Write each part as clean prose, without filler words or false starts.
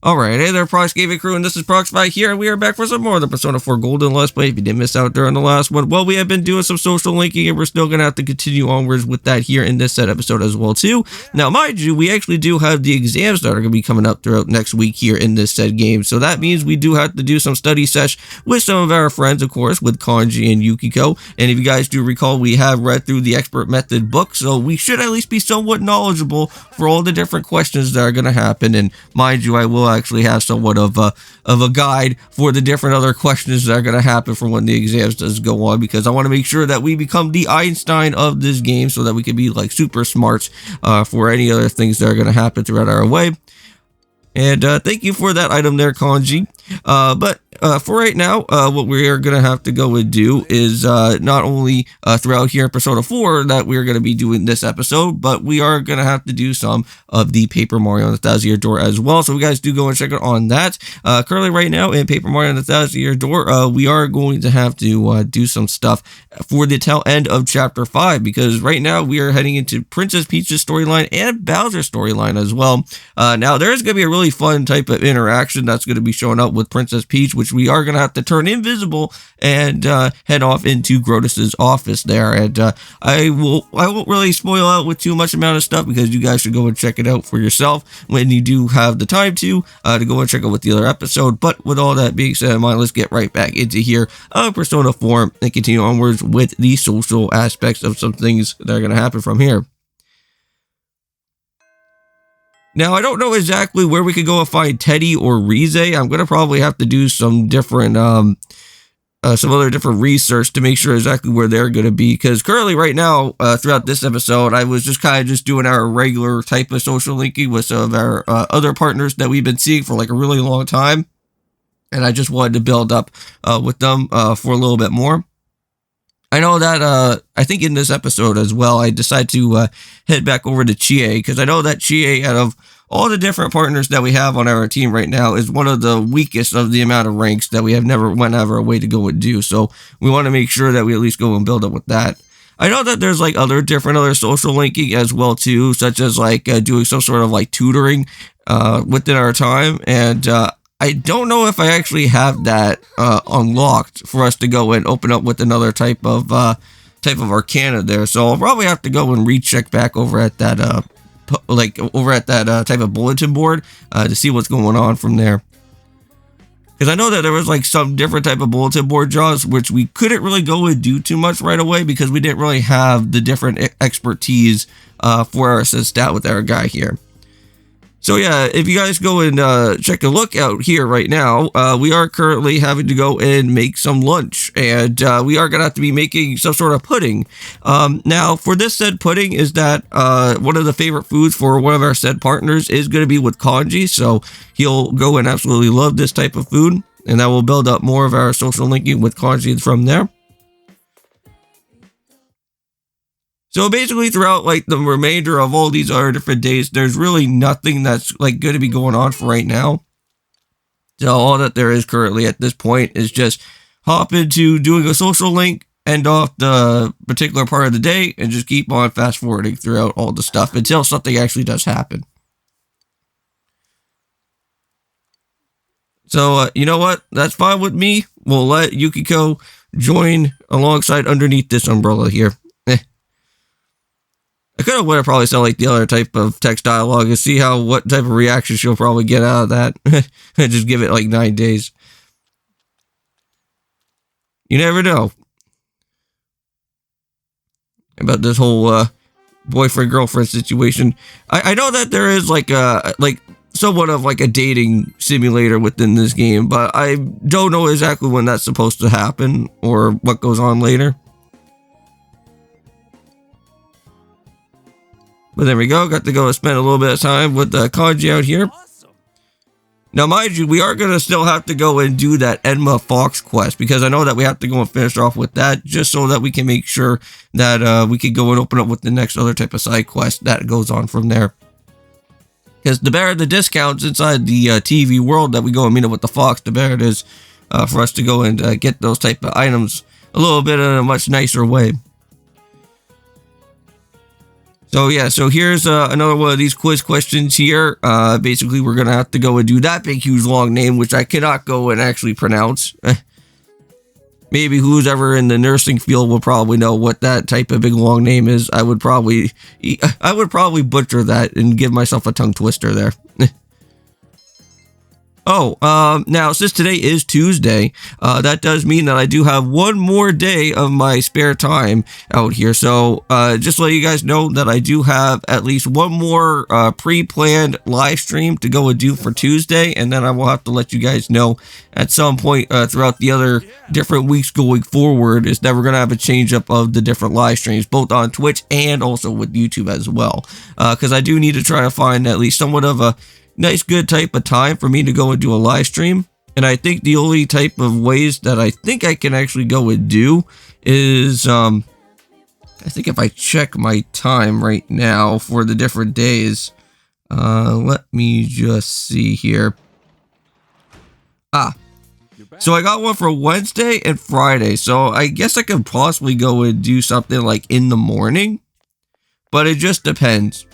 Alright, hey there, Prox Gaming Crew, and this is Proxify here, and we are back for some more of the Persona 4 Golden Let's Play. If you did miss out during the last one, well, we have been doing some social linking, and we're still going to have to continue onwards with that here in this set episode as well, too. Now, mind you, we actually do have the exams that are going to be coming up throughout next week here in this said game, so that means we do have to do some study sesh with some of our friends, of course, with Kanji and Yukiko, and if you guys do recall, we have read through the Expert Method book, so we should at least be somewhat knowledgeable for all the different questions that are going to happen, and mind you, I will actually have somewhat of a guide for the different other questions that are going to happen for when the exams does go on, because I want to make sure that we become the Einstein of this game so that we can be like super smart for any other things that are going to happen throughout our way. And thank you for that item there, Kanji. But for right now, what we are going to have to go and do is not only throughout here in Persona 4 that we're going to be doing this episode, but we are going to have to do some of the Paper Mario and the Thousand Year Door as well. So you guys do go and check it on that. Currently right now in Paper Mario and the Thousand Year Door, we are going to have to do some stuff for the tail end of Chapter 5, because right now we are heading into Princess Peach's storyline and Bowser's storyline as well. Now there is going to be a really fun type of interaction that's going to be showing up with Princess Peach, which we are going to have to turn invisible and head off into Grodus's office there. And I won't really spoil out with too much amount of stuff, because you guys should go and check it out for yourself when you do have the time to go and check out with the other episode. But with all that being said in mind, let's get right back into here Persona 4 and continue onwards with the social aspects of some things that are going to happen from here. Now, I don't know exactly where we could go and find Teddy or Rize. I'm going to probably have to do some different, some other different research to make sure exactly where they're going to be. Because currently, right now, throughout this episode, I was just kind of just doing our regular type of social linking with some of our other partners that we've been seeing for like a really long time. And I just wanted to build up with them for a little bit more. I know that, I think in this episode as well, I decided to head back over to Chie, because I know that Chie, out of all the different partners that we have on our team right now, is one of the weakest of the amount of ranks that we have never went out of our way to go and do. So we want to make sure that we at least go and build up with that. I know that there's like other social linking as well too, such as like doing some sort of like tutoring within our time, and I don't know if I actually have that unlocked for us to go and open up with another type of arcana there. So I'll probably have to go and recheck back over at that type of bulletin board to see what's going on from there. Because I know that there was like some different type of bulletin board jobs which we couldn't really go and do too much right away, because we didn't really have the different expertise for our stat with our guy here. So yeah, if you guys go and check a look out here right now, we are currently having to go and make some lunch, and we are going to have to be making some sort of pudding. Now, for this said pudding is that one of the favorite foods for one of our said partners is going to be with Kanji, so he'll go and absolutely love this type of food, and that will build up more of our social linking with Kanji from there. So basically throughout like the remainder of all these other different days, there's really nothing that's like going to be going on for right now. So all that there is currently at this point is just hop into doing a social link, end off the particular part of the day, and just keep on fast forwarding throughout all the stuff until something actually does happen. So you know what? That's fine with me. We'll let Yukiko join alongside underneath this umbrella here. I kind of want to probably sound like the other type of text dialogue and see what type of reaction she'll probably get out of that. And just give it like 9 days. You never know about this whole boyfriend-girlfriend situation. I know that there is like somewhat of like a dating simulator within this game, but I don't know exactly when that's supposed to happen or what goes on later. But there we go, got to go and spend a little bit of time with Kanji out here. Now, mind you, we are going to still have to go and do that Enma Fox quest, because I know that we have to go and finish off with that, just so that we can make sure that we can go and open up with the next other type of side quest that goes on from there. Because the better the discounts inside the TV world that we go and meet up with the Fox, the better it is for us to go and get those type of items a little bit in a much nicer way. So yeah, so here's another one of these quiz questions here. Basically, we're gonna have to go and do that big, huge, long name, which I cannot go and actually pronounce. Maybe who's ever in the nursing field will probably know what that type of big, long name is. I would probably butcher that and give myself a tongue twister there. Oh, now since today is Tuesday, that does mean that I do have one more day of my spare time out here. So, just to let you guys know that I do have at least one more pre-planned live stream to go and do for Tuesday, and then I will have to let you guys know at some point throughout the other different weeks going forward is that we're going to have a change up of the different live streams, both on Twitch and also with YouTube as well. Because I do need to try to find at least somewhat of a nice good type of time for me to go and do a live stream. And I think the only type of ways that I think I can actually go and do is I think if I check my time right now for the different days, let me just see here. So I got one for Wednesday and Friday, so I guess I could possibly go and do something like in the morning, but it just depends.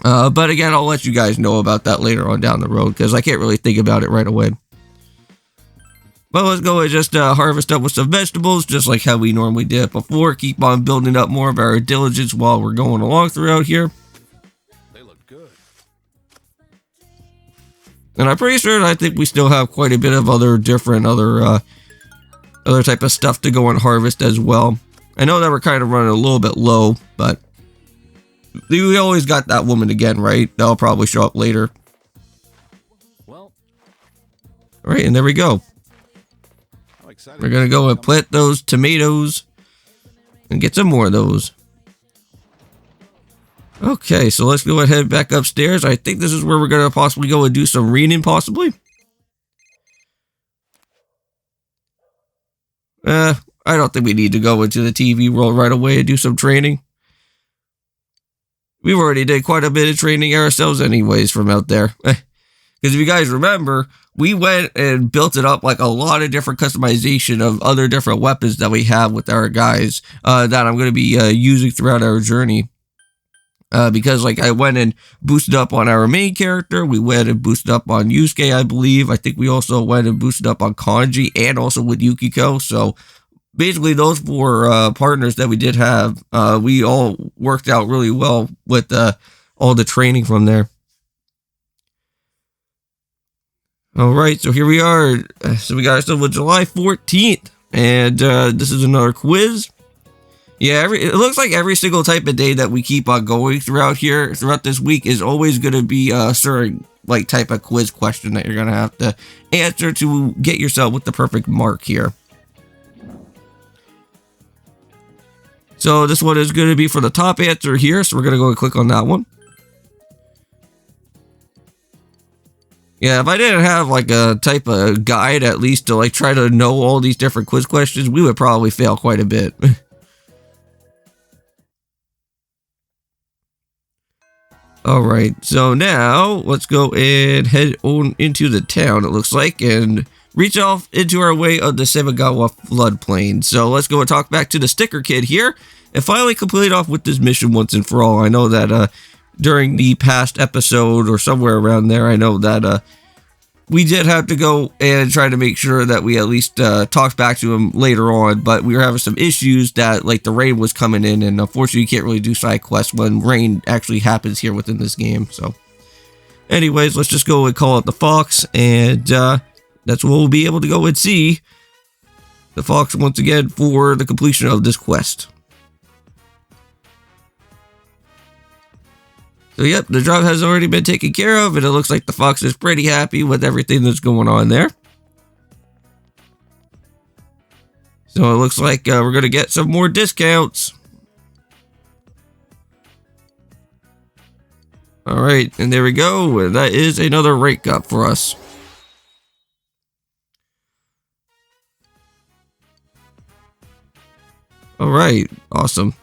But again, I'll let you guys know about that later on down the road, because I can't really think about it right away. But let's go and just harvest up with some vegetables, just like how we normally did it before. Keep on building up more of our diligence while we're going along throughout here. They look good. And I'm pretty sure I think we still have quite a bit of other different other type of stuff to go and harvest as well. I know that we're kind of running a little bit low, but we always got that woman again, right? That'll probably show up later. Well, all right, and there we go. We're gonna go and plant those tomatoes and get some more of those. Okay, so let's go ahead back upstairs. I think this is where we're gonna possibly go and do some reading, possibly. I don't think we need to go into the TV world right away and do some training. We've already did quite a bit of training ourselves anyways from out there. Because if you guys remember, we went and built it up like a lot of different customization of other different weapons that we have with our guys that I'm going to be using throughout our journey. Because like I went and boosted up on our main character. We went and boosted up on Yusuke, I believe. I think we also went and boosted up on Kanji and also with Yukiko. So basically, those four partners that we did have, we all worked out really well with all the training from there. All right, so here we are. So we got ourselves with July 14th, and this is another quiz. Yeah, it looks like every single type of day that we keep on going throughout this week is always going to be a certain like type of quiz question that you're going to have to answer to get yourself with the perfect mark here. So this one is going to be for the top answer here, so we're going to go and click on that one. Yeah, if I didn't have like a type of guide at least to like try to know all these different quiz questions, we would probably fail quite a bit. Alright, so now let's go and head on into the town, it looks like, and reach off into our way of the Semigawa floodplain. So let's go and talk back to the sticker kid here and finally complete off with this mission once and for all. I know that during the past episode or somewhere around there, I know that we did have to go and try to make sure that we at least talked back to him later on, but we were having some issues that like the rain was coming in, and unfortunately you can't really do side quests when rain actually happens here within this game. So anyways, let's just go and call out the fox, and that's what we'll be able to go and see the fox once again for the completion of this quest. So yep, the job has already been taken care of, and it looks like the fox is pretty happy with everything that's going on there. So it looks like we're going to get some more discounts. Alright, and there we go. And that is another rank up for us. Alright, awesome.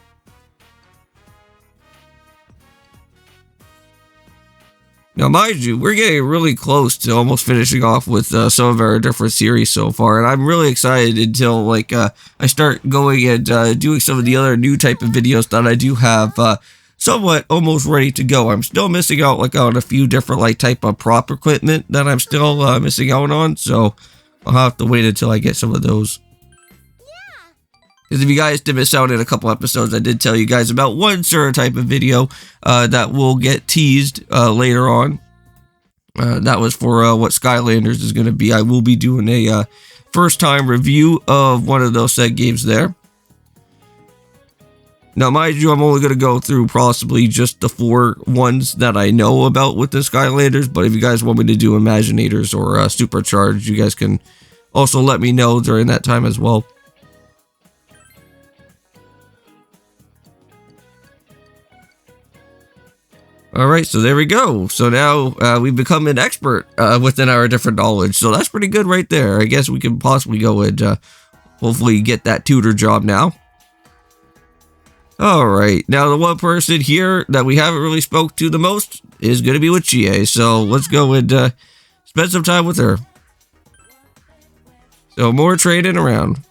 Now, mind you, we're getting really close to almost finishing off with some of our different series so far, and I'm really excited until like I start going and doing some of the other new type of videos that I do have somewhat almost ready to go. I'm still missing out like on a few different like type of prop equipment that I'm still missing out on, so I'll have to wait until I get some of those. Because if you guys did miss out in a couple episodes, I did tell you guys about one certain type of video that will get teased later on. That was for what Skylanders is going to be. I will be doing a first time review of one of those said games there. Now, mind you, I'm only going to go through possibly just the 4 ones that I know about with the Skylanders, but if you guys want me to do Imaginators or Supercharged, you guys can also let me know during that time as well. Alright, so there we go. So now we've become an expert within our different knowledge, so that's pretty good right there. I guess we can possibly go and hopefully get that tutor job now. Alright, now the one person here that we haven't really spoke to the most is going to be with Chie, so let's go and spend some time with her. So more trading around.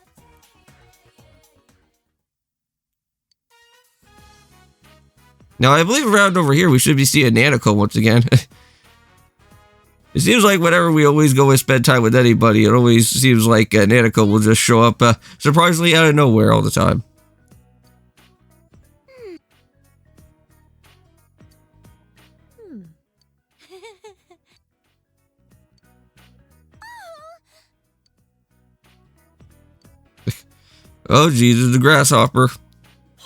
Now I believe around over here we should be seeing Nanako once again. It seems like whenever we always go and spend time with anybody, it always seems like Nanako will just show up surprisingly out of nowhere all the time. Oh Jesus, the grasshopper.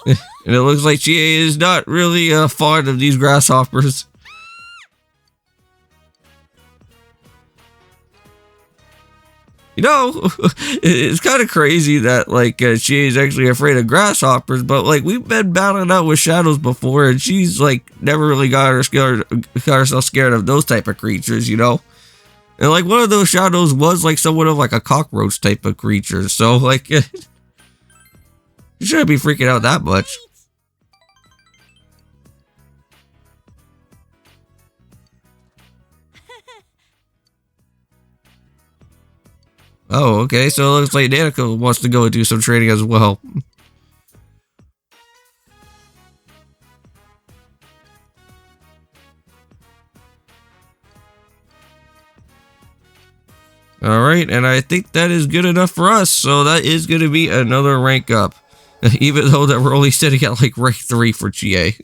And it looks like Chie is not really fond of these grasshoppers. You know, it's kind of crazy that like Chie is actually afraid of grasshoppers, but like we've been battling out with shadows before, and she's like never really got herself scared of those type of creatures, you know. And like one of those shadows was like somewhat of like a cockroach type of creature, so like. You shouldn't be freaking out that much. Oh, okay, so it looks like Nanako wants to go and do some training as well. Alright, and I think that is good enough for us, so that is going to be another rank up. Even though that we're only sitting at like rank 3 for Chie.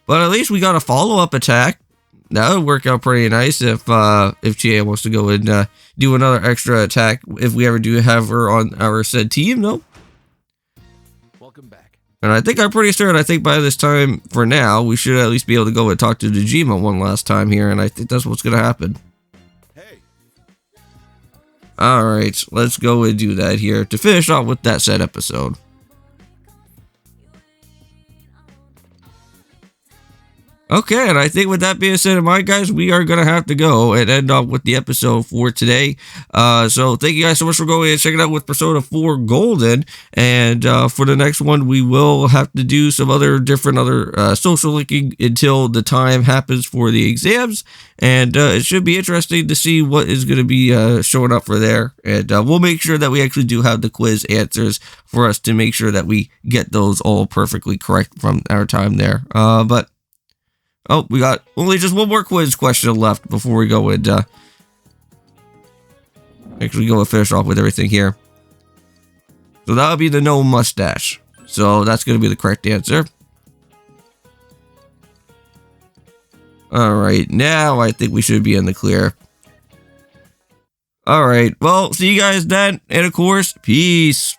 But at least we got a follow-up attack. That would work out pretty nice if Chie wants to go and do another extra attack if we ever do have her on our said team, though. Welcome back. And I think I'm pretty certain, I think by this time, for now, we should at least be able to go and talk to Dejima one last time here, and I think that's what's going to happen. Alright, let's go and do that here to finish off with that said episode. Okay, and I think with that being said in mind, guys, we are going to have to go and end off with the episode for today. So thank you guys so much for going and checking out with Persona 4 Golden. And for the next one, we will have to do some other social linking until the time happens for the exams. And it should be interesting to see what is going to be showing up for there. And we'll make sure that we actually do have the quiz answers for us to make sure that we get those all perfectly correct from our time there. Oh, we got only just one more quiz question left before we go and actually go and finish off with everything here. So that'll be the no mustache. So that's going to be the correct answer. Alright, now I think we should be in the clear. Alright, well, see you guys then, and of course, peace.